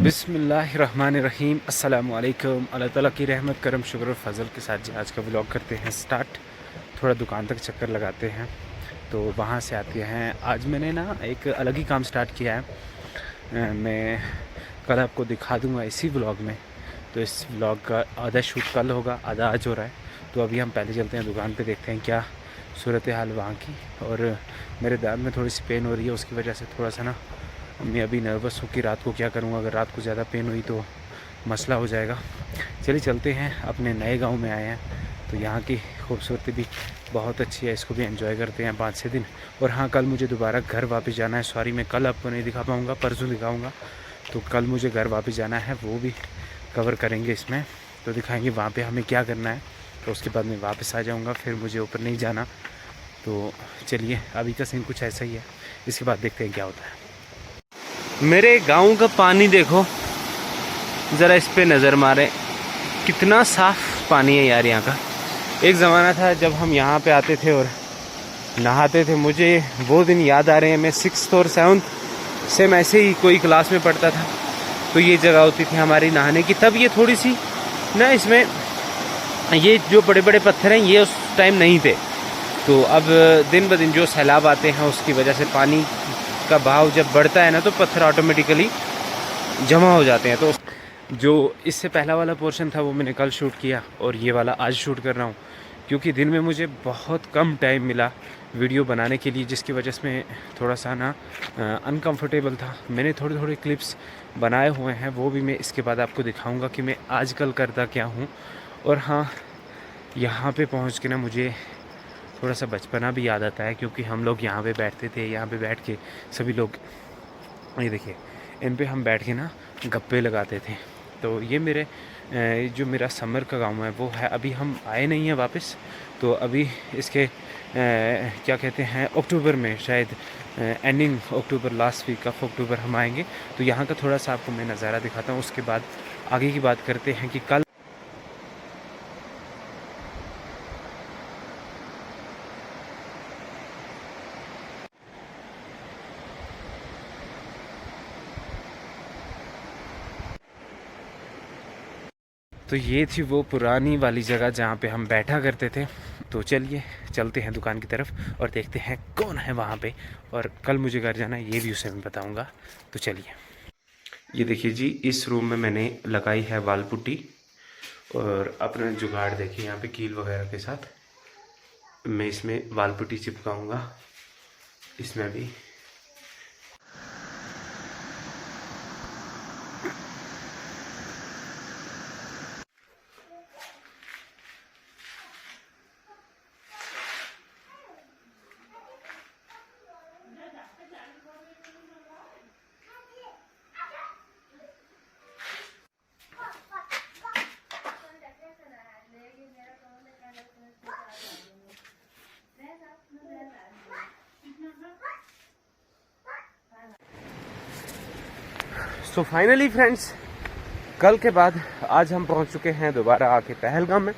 बिस्मिल्लाहिर्रहमानिर्रहीम अस्सलामुअलैकुम। अल्लाह ताला की रहमत करम शुक्र और फजल के साथ आज का व्लॉग करते हैं स्टार्ट। थोड़ा दुकान तक चक्कर लगाते हैं तो वहाँ से आते हैं। आज मैंने ना एक अलग ही काम स्टार्ट किया है, मैं कल आपको दिखा दूँगा इसी व्लॉग में। तो इस व्लॉग का आधा शूट कल होगा, आधा आज हो रहा है। तो अभी हम पहले चलते हैं दुकान पे, देखते हैं क्या सूरत हाल वहाँ की। और मेरे दांत में थोड़ी सी पेन हो रही है, उसकी वजह से थोड़ा सा ना मैं अभी नर्वस हूँ कि रात को क्या करूँगा। अगर रात को ज़्यादा पेन हुई तो मसला हो जाएगा। चलिए चलते हैं। अपने नए गांव में आए हैं तो यहाँ की खूबसूरती भी बहुत अच्छी है, इसको भी एंजॉय करते हैं 5-6 दिन। और हाँ, कल मुझे दोबारा घर वापस जाना है। सॉरी, मैं कल आपको नहीं दिखा पाऊँगा, परसों दिखाऊँगा। तो कल मुझे घर वापस जाना है, वो भी कवर करेंगे इसमें। तो दिखाएँगे वहाँ पर हमें क्या करना है। तो उसके बाद मैं वापस आ जाऊँगा, फिर मुझे ऊपर नहीं जाना। तो चलिए, अभी का सीन कुछ ऐसा ही है, इसके बाद देखते हैं क्या होता है। मेरे गांव का पानी देखो ज़रा, इस पे नज़र मारे, कितना साफ़ पानी है यार यहाँ का। एक ज़माना था जब हम यहाँ पे आते थे और नहाते थे, मुझे वो दिन याद आ रहे हैं। मैं 6th और 7th से मैं ऐसे ही कोई क्लास में पढ़ता था, तो ये जगह होती थी हमारी नहाने की। तब ये थोड़ी सी ना, इसमें ये जो बड़े बड़े पत्थर हैं ये उस टाइम नहीं थे। तो अब दिन ब दिन जो सैलाब आते हैं उसकी वजह से पानी का बहाव जब बढ़ता है ना, तो पत्थर ऑटोमेटिकली जमा हो जाते हैं। तो जो इससे पहला वाला पोर्शन था वो मैंने कल शूट किया और ये वाला आज शूट कर रहा हूँ, क्योंकि दिन में मुझे बहुत कम टाइम मिला वीडियो बनाने के लिए, जिसकी वजह से मैं थोड़ा सा ना अनकंफर्टेबल था। मैंने थोड़े थोड़े क्लिप्स बनाए हुए हैं, वो भी मैं इसके बाद आपको दिखाऊँगा कि मैं आजकल करता क्या हूँ। और हाँ, यहाँ पर पहुँच के ना मुझे थोड़ा सा बचपना भी याद आता है, क्योंकि हम लोग यहाँ पे बैठते थे। यहाँ पे बैठ के सभी लोग, ये देखिए, इन पे हम बैठ के ना गप्पे लगाते थे। तो ये मेरे जो मेरा समर का गांव है वो है। अभी हम आए नहीं हैं वापस, तो अभी इसके क्या कहते हैं, अक्टूबर में शायद, ending October, last week of October हम आएंगे। तो यहाँ का थोड़ा सा आपको मैं नज़ारा दिखाता हूँ, उसके बाद आगे की बात करते हैं कि कल तो ये थी वो पुरानी वाली जगह जहाँ पे हम बैठा करते थे। तो चलिए चलते हैं दुकान की तरफ और देखते हैं कौन है वहाँ पे। और कल मुझे घर जाना है, ये भी उसे मैं बताऊँगा। तो चलिए, ये देखिए जी, इस रूम में मैंने लगाई है वाल पुट्टी और अपना जुगाड़ देखिए यहाँ पे कील वगैरह के साथ मैं इसमें वाल पुट्टी चिपकाऊँगा। इसमें भी सो फाइनली फ्रेंड्स, कल के बाद आज हम पहुंच चुके हैं दोबारा आके पहलगाम में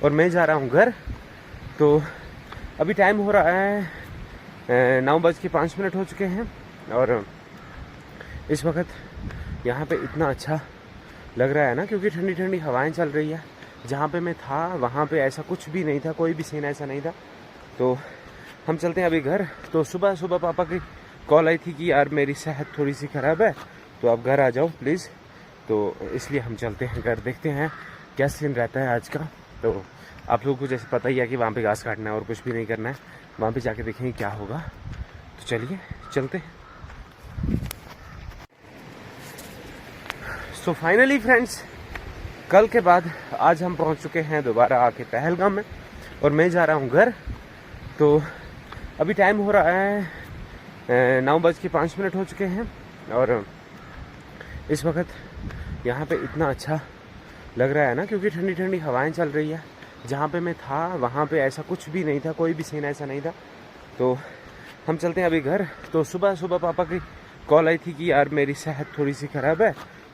और मैं जा रहा हूं घर। तो अभी टाइम हो रहा है 9:05 हो चुके हैं और इस वक्त यहाँ पे इतना अच्छा लग रहा है ना, क्योंकि ठंडी ठंडी हवाएं चल रही है। जहाँ पे मैं था वहाँ पे ऐसा कुछ भी नहीं था, कोई भी सीन ऐसा नहीं था। तो हम चलते हैं अभी घर। तो सुबह सुबह पापा की कॉल आई थी कि यार मेरी सेहत थोड़ी सी ख़राब है, तो आप घर आ जाओ प्लीज़। तो इसलिए हम चलते हैं घर, देखते हैं क्या सीन रहता है आज का। तो आप लोगों को जैसे पता ही है कि वहाँ पे घास काटना है और कुछ भी नहीं करना है। वहाँ पे जाके देखेंगे क्या होगा। तो चलिए चलते हैं। सो फाइनली फ्रेंड्स, कल के बाद आज हम पहुँच चुके हैं दोबारा आके पहलगाम में और मैं जा रहा हूँ घर। तो अभी टाइम हो रहा है 9:05 हो चुके हैं और इस वक्त यहाँ पे इतना अच्छा लग रहा है ना, क्योंकि ठंडी ठंडी हवाएं चल रही है। जहाँ पे मैं था वहाँ पे ऐसा कुछ भी नहीं था, कोई भी सीन ऐसा नहीं था। तो हम चलते हैं अभी घर। तो सुबह सुबह पापा की कॉल आई थी कि यार मेरी सेहत थोड़ी सी ख़राब है,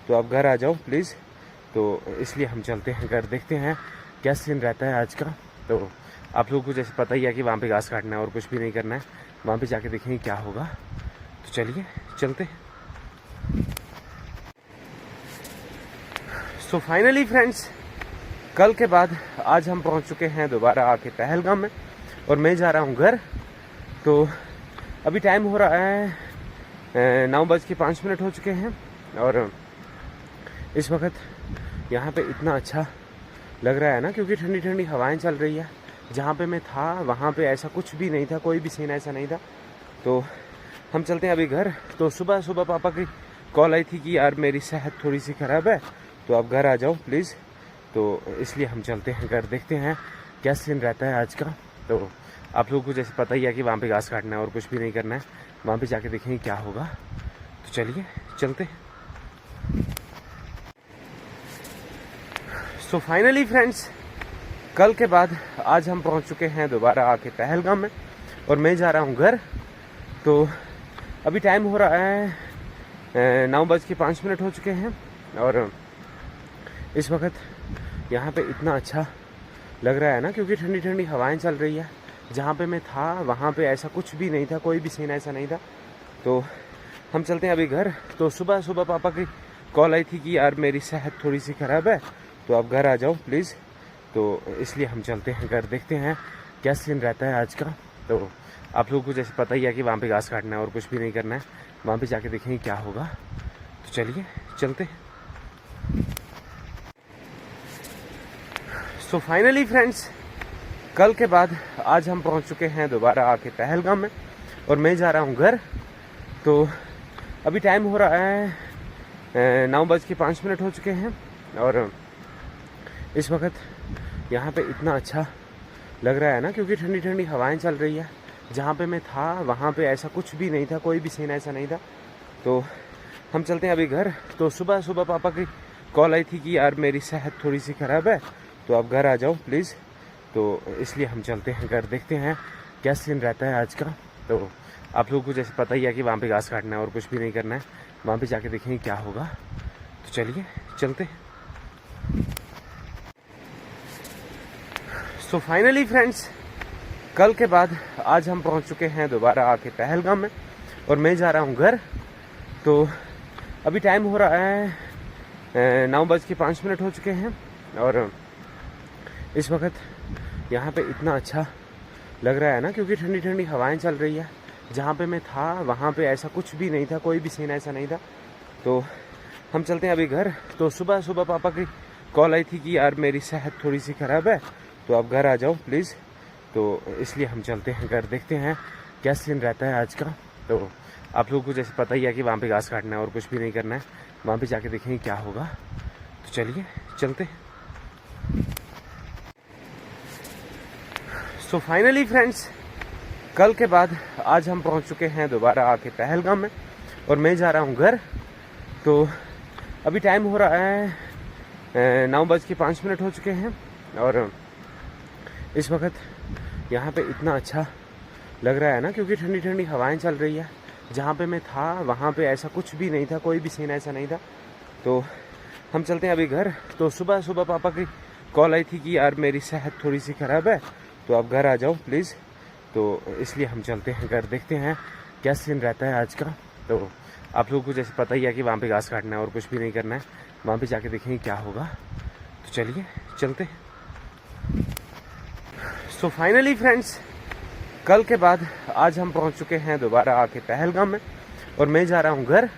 तो आप घर आ जाओ प्लीज़। तो इसलिए हम चलते हैं घर, देखते हैं क्या सीन रहता है आज का। तो आप लोगों को जैसे पता ही है कि वहाँ पे घास काटना है और कुछ भी नहीं करना है। वहाँ पे जाके देखेंगे क्या होगा। तो चलिए चलते हैं। सो फाइनली फ्रेंड्स, कल के बाद आज हम पहुंच चुके हैं दोबारा आके पहलगाम में और मैं जा रहा हूं घर। तो अभी टाइम हो रहा है 9:05 हो चुके हैं और इस वक्त यहाँ पे इतना अच्छा लग रहा है ना, क्योंकि ठंडी ठंडी हवाएं चल रही है। जहाँ पे मैं था वहाँ पे ऐसा कुछ भी नहीं था, कोई भी सीन ऐसा नहीं था। तो हम चलते हैं अभी घर। तो सुबह सुबह पापा की कॉल आई थी कि यार मेरी सेहत थोड़ी सी ख़राब है, तो आप घर आ जाओ प्लीज़। तो इसलिए हम चलते हैं घर, देखते हैं क्या सीन रहता है आज का। तो आप लोगों को जैसे पता ही है कि वहाँ पे घास काटना है और कुछ भी नहीं करना है। वहाँ पे जाके देखेंगे क्या होगा। तो चलिए चलते हैं। सो फाइनली फ्रेंड्स, कल के बाद आज हम पहुँच चुके हैं दोबारा आके पहलगाम में और मैं जा रहा हूँ घर। तो अभी टाइम हो रहा है 9:05 हो चुके हैं और इस वक्त यहाँ पे इतना अच्छा लग रहा है ना, क्योंकि ठंडी ठंडी हवाएं चल रही है। जहाँ पे मैं था वहाँ पे ऐसा कुछ भी नहीं था, कोई भी सीन ऐसा नहीं था। तो हम चलते हैं अभी घर। तो सुबह सुबह पापा की कॉल आई थी कि यार मेरी सेहत थोड़ी सी ख़राब है, तो आप घर आ जाओ प्लीज़। तो इसलिए हम चलते हैं घर, देखते हैं क्या सीन रहता है आज का। तो आप लोगों को जैसे पता ही है कि वहाँ पे घास काटना है और कुछ भी नहीं करना है। वहाँ पे जाके देखेंगे क्या होगा। तो चलिए चलते हैं। सो फाइनली फ्रेंड्स, कल के बाद आज हम पहुँच चुके हैं दोबारा आके पहलगाम में और मैं जा रहा हूँ घर। तो अभी टाइम हो रहा है 9:05 हो चुके हैं और इस वक्त यहाँ पे इतना अच्छा लग रहा है ना, क्योंकि ठंडी ठंडी हवाएं चल रही है। जहाँ पे मैं था वहाँ पे ऐसा कुछ भी नहीं था, कोई भी सीन ऐसा नहीं था। तो हम चलते हैं अभी घर। तो सुबह सुबह पापा की कॉल आई थी कि यार मेरी सेहत थोड़ी सी ख़राब है, तो आप घर आ जाओ प्लीज़। तो इसलिए हम चलते हैं घर, देखते हैं क्या सीन रहता है आज का। तो आप लोगों को जैसे पता ही है कि वहाँ पे घास काटना है और कुछ भी नहीं करना है। वहाँ पे जाके देखेंगे क्या होगा। तो चलिए चलते हैं। सो फाइनली फ्रेंड्स, कल के बाद आज हम पहुँच चुके हैं दोबारा आके पहलगाम में और मैं जा रहा हूँ घर। तो अभी टाइम हो रहा है 9:05 हो चुके हैं और इस वक्त यहाँ पे इतना अच्छा लग रहा है ना, क्योंकि ठंडी ठंडी हवाएं चल रही है। जहाँ पे मैं था वहाँ पे ऐसा कुछ भी नहीं था, कोई भी सीन ऐसा नहीं था। तो हम चलते हैं अभी घर। तो सुबह सुबह पापा की कॉल आई थी कि यार मेरी सेहत थोड़ी सी ख़राब है, तो आप घर आ जाओ प्लीज़। तो इसलिए हम चलते हैं घर, देखते हैं क्या सीन रहता है आज का। तो आप लोगों को जैसे पता ही है कि वहाँ पे घास काटना है और कुछ भी नहीं करना है। वहाँ पे जाके देखेंगे क्या होगा। तो चलिए चलते हैं। सो फाइनली फ्रेंड्स, कल के बाद आज हम पहुँच चुके हैं दोबारा आके पहलगाम में और मैं जा रहा हूँ घर। तो अभी टाइम हो रहा है 9:05 हो चुके हैं और इस वक्त यहाँ पे इतना अच्छा लग रहा है ना, क्योंकि ठंडी ठंडी हवाएं चल रही है। जहाँ पे मैं था वहाँ पे ऐसा कुछ भी नहीं था, कोई भी सीन ऐसा नहीं था। तो हम चलते हैं अभी घर। तो सुबह सुबह पापा की कॉल आई थी कि यार मेरी सेहत थोड़ी सी ख़राब है, तो आप घर आ जाओ प्लीज़। तो इसलिए हम चलते हैं घर, देखते हैं क्या सीन रहता है आज का। तो आप लोगों को जैसे पता ही है कि वहाँ पे घास काटना है और कुछ भी नहीं करना है। वहाँ पे जाके देखेंगे क्या होगा। तो चलिए चलते हैं। सो फाइनली फ्रेंड्स, कल के बाद आज हम पहुँच चुके हैं दोबारा आके पहलगाम में और मैं जा रहा हूँ घर।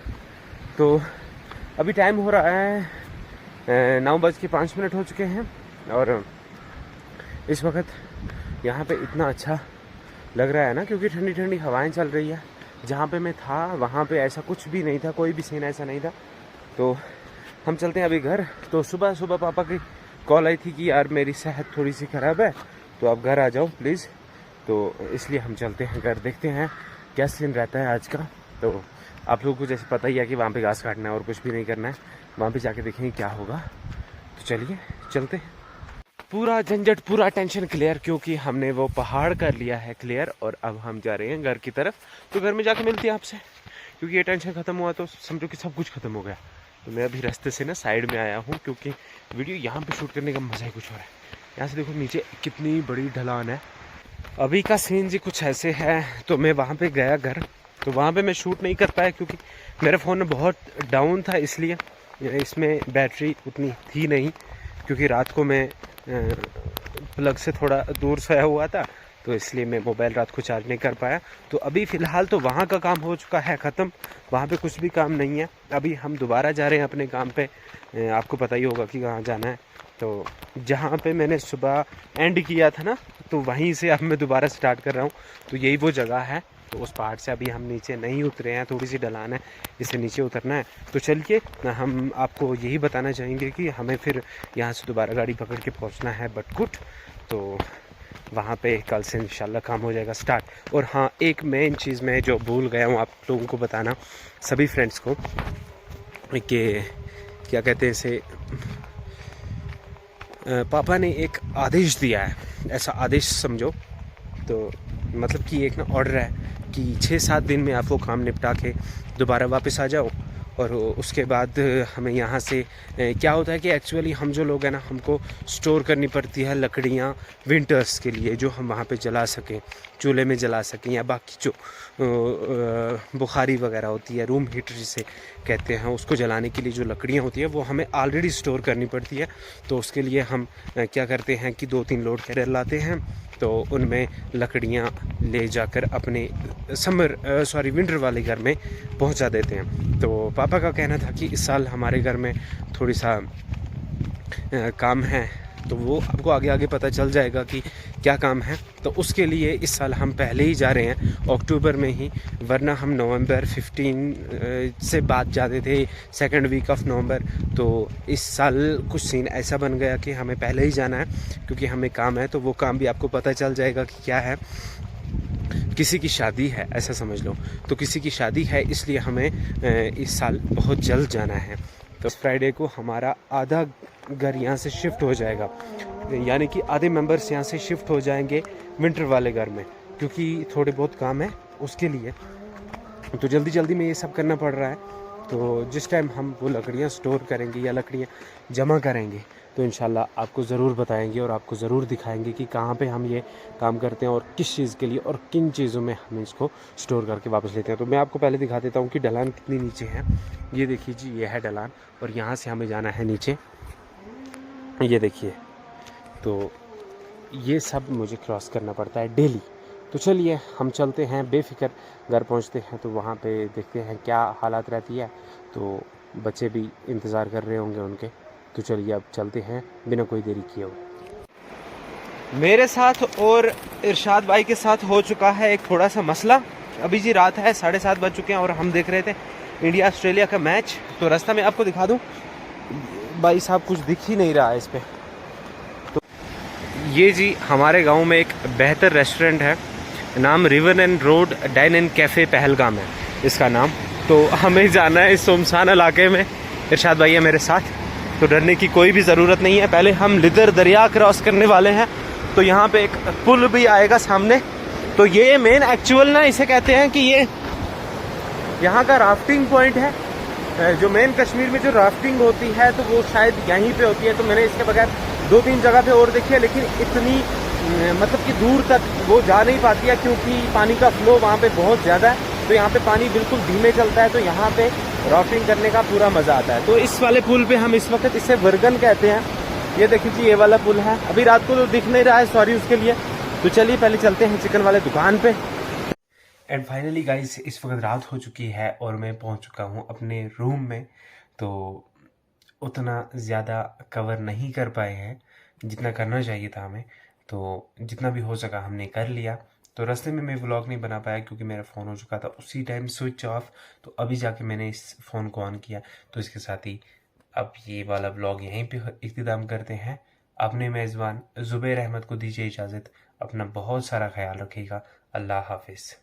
तो अभी टाइम हो रहा है 9:05 हो चुके हैं और इस वक्त यहाँ पे इतना अच्छा लग रहा है ना, क्योंकि ठंडी ठंडी हवाएं चल रही है। जहाँ पे मैं था वहाँ पे ऐसा कुछ भी नहीं था, कोई भी सीन ऐसा नहीं था। तो हम चलते हैं अभी घर। तो सुबह सुबह पापा की कॉल आई थी कि यार मेरी सेहत थोड़ी सी ख़राब है, तो आप घर आ जाओ प्लीज़। तो इसलिए हम चलते हैं घर, देखते हैं क्या सीन रहता है आज का। तो आप लोगों को जैसे पता ही है कि वहाँ पे घास काटना है और कुछ भी नहीं करना है। वहाँ पे जाके देखेंगे क्या होगा। तो चलिए चलते हैं। पूरा झंझट, पूरा टेंशन क्लियर, क्योंकि हमने वो पहाड़ कर लिया है क्लियर और अब हम जा रहे हैं घर की तरफ। तो घर में जाके मिलते हैं आपसे, क्योंकि ये टेंशन ख़त्म हुआ तो समझो कि सब कुछ ख़त्म हो गया। तो मैं अभी रास्ते से ना साइड में आया हूँ, क्योंकि वीडियो यहाँ पे शूट करने का मज़ा ही कुछ और है। यहाँ से देखो नीचे कितनी बड़ी ढलान है। अभी का सीन जी कुछ ऐसे है। तो मैं वहाँ पे गया घर, तो वहाँ पे मैं शूट नहीं कर पाया क्योंकि मेरे फ़ोन में बहुत डाउन था, इसलिए इसमें बैटरी उतनी थी नहीं, क्योंकि रात को मैं प्लग से थोड़ा दूर सोया हुआ था, तो इसलिए मैं मोबाइल रात को चार्ज नहीं कर पाया। तो अभी फ़िलहाल तो वहाँ का काम हो चुका है ख़त्म, वहाँ पे कुछ भी काम नहीं है। अभी हम दोबारा जा रहे हैं अपने काम पे, आपको पता ही होगा कि कहाँ जाना है। तो जहाँ पे मैंने सुबह एंड किया था ना, तो वहीं से अब मैं दोबारा स्टार्ट कर रहा हूँ। तो यही वो जगह है। तो उस पहाड़ से अभी हम नीचे नहीं उतरे हैं, थोड़ी सी ढलान है, इससे नीचे उतरना है। तो चलिए हम आपको यही बताना चाहेंगे कि हमें फिर यहाँ से दोबारा गाड़ी पकड़ के पहुँचना है बटकुट। तो वहाँ पे कल से इंशाल्लाह काम हो जाएगा स्टार्ट। और हाँ, एक मेन चीज़ मैं जो भूल गया हूँ आप लोगों को बताना, सभी फ्रेंड्स को, कि क्या कहते हैं इसे, पापा ने एक आदेश दिया है, ऐसा आदेश समझो। तो मतलब कि एक ना ऑर्डर है कि 6-7 दिन में आप वो काम निपटा के दोबारा वापस आ जाओ। और उसके बाद हमें यहाँ से क्या होता है कि एक्चुअली हम जो लोग हैं ना, हमको स्टोर करनी पड़ती है लकड़ियाँ विंटर्स के लिए, जो हम वहाँ पे जला सकें, चूल्हे में जला सकें, या बाकी जो बुखारी वगैरह होती है, रूम हीटर जिसे कहते हैं, उसको जलाने के लिए जो लकड़ियाँ होती है वो हमें ऑलरेडी स्टोर करनी पड़ती है। तो उसके लिए हम क्या करते हैं कि 2-3 लोड कैरियर लाते हैं, तो उनमें लकड़ियाँ ले जाकर अपने विंटर वाले घर में पहुंचा देते हैं। तो पापा का कहना था कि इस साल हमारे घर में थोड़ी सा काम है, तो वो आपको आगे आगे पता चल जाएगा कि क्या काम है। तो उसके लिए इस साल हम पहले ही जा रहे हैं, अक्टूबर में ही, वरना हम नवंबर 15 से बाद जाते थे, सेकंड वीक ऑफ नवंबर। तो इस साल कुछ सीन ऐसा बन गया कि हमें पहले ही जाना है, क्योंकि हमें काम है। तो वो काम भी आपको पता चल जाएगा कि क्या है। किसी की शादी है, ऐसा समझ लो। तो किसी की शादी है, इसलिए हमें इस साल बहुत जल्द जाना है। तो फ्राइडे को हमारा आधा घर यहाँ से शिफ्ट हो जाएगा, यानी कि आधे मेंबर्स यहाँ से शिफ्ट हो जाएंगे विंटर वाले घर में, क्योंकि थोड़े बहुत काम है उसके लिए। तो जल्दी जल्दी में ये सब करना पड़ रहा है। तो जिस टाइम हम वो लकड़ियाँ स्टोर करेंगे या लकड़ियाँ जमा करेंगे, तो इंशाल्लाह आपको ज़रूर बताएंगे और आपको ज़रूर दिखाएंगे कि कहाँ पे हम ये काम करते हैं और किस चीज़ के लिए और किन चीज़ों में हम इसको स्टोर करके वापस लेते हैं। तो मैं आपको पहले दिखा देता हूँ कि ढलान कितनी नीचे है। ये देखिए जी, ये है ढलान, और यहाँ से हमें जाना है नीचे, ये देखिए। तो ये सब मुझे क्रॉस करना पड़ता है डेली। तो चलिए हम चलते हैं, बेफिक्र घर पहुंचते हैं। तो वहाँ पे देखते हैं क्या हालात रहती है। तो बच्चे भी इंतज़ार कर रहे होंगे उनके। तो चलिए अब चलते हैं बिना कोई देरी किए हुए। मेरे साथ और इरशाद भाई के साथ हो चुका है एक थोड़ा सा मसला। अभी जी रात है, 7:30 बज चुके हैं और हम देख रहे थे इंडिया ऑस्ट्रेलिया का मैच। तो रास्ता में आपको दिखा दूँ, भाई साहब कुछ दिख ही नहीं रहा है इस पर। तो ये जी हमारे गांव में एक बेहतर रेस्टोरेंट है, नाम river and road dine and cafe Pahalgam है इसका नाम। तो हमें जाना है इस सुनसान इलाके में। इरशाद भाई है मेरे साथ, तो डरने की कोई भी ज़रूरत नहीं है। पहले हम लिदर दरिया क्रॉस करने वाले हैं, तो यहाँ पे एक पुल भी आएगा सामने। तो ये मेन एक्चुअल ना इसे कहते हैं कि ये यहाँ का राफ्टिंग पॉइंट है। जो मेन कश्मीर में जो राफ्टिंग होती है तो वो शायद यहीं पे होती है। तो मैंने इसके बगैर 2-3 जगह पे और देखी है, लेकिन इतनी मतलब कि दूर तक वो जा नहीं पाती है, क्योंकि पानी का फ्लो वहाँ पे बहुत ज़्यादा है। तो यहाँ पे पानी बिल्कुल धीमे चलता है, तो यहाँ पे राफ्टिंग करने का पूरा मज़ा आता है। तो इस वाले पुल पे हम इस वक्त, इसे वर्गन कहते हैं। ये देखिए जी, ये वाला पुल है। अभी रात को तो दिख नहीं रहा है, सॉरी उसके लिए। तो चलिए पहले चलते हैं चिकन वाले दुकान पे। एंड फाइनली गाइस, इस वक्त रात हो चुकी है और मैं पहुंच चुका हूं अपने रूम में। तो उतना ज़्यादा कवर नहीं कर पाए हैं जितना करना चाहिए था हमें। तो जितना भी हो सका हमने कर लिया। तो रास्ते में मैं व्लॉग नहीं बना पाया क्योंकि मेरा फ़ोन हो चुका था उसी टाइम स्विच ऑफ। तो अभी जाके मैंने इस फ़ोन को ऑन किया। तो इसके साथ ही अब ये वाला व्लॉग यहीं पे इख्तिताम करते हैं। अपने मेज़बान ज़ुबैर अहमद को दीजिए इजाज़त। अपना बहुत सारा ख्याल रखिएगा। अल्लाह हाफिज़।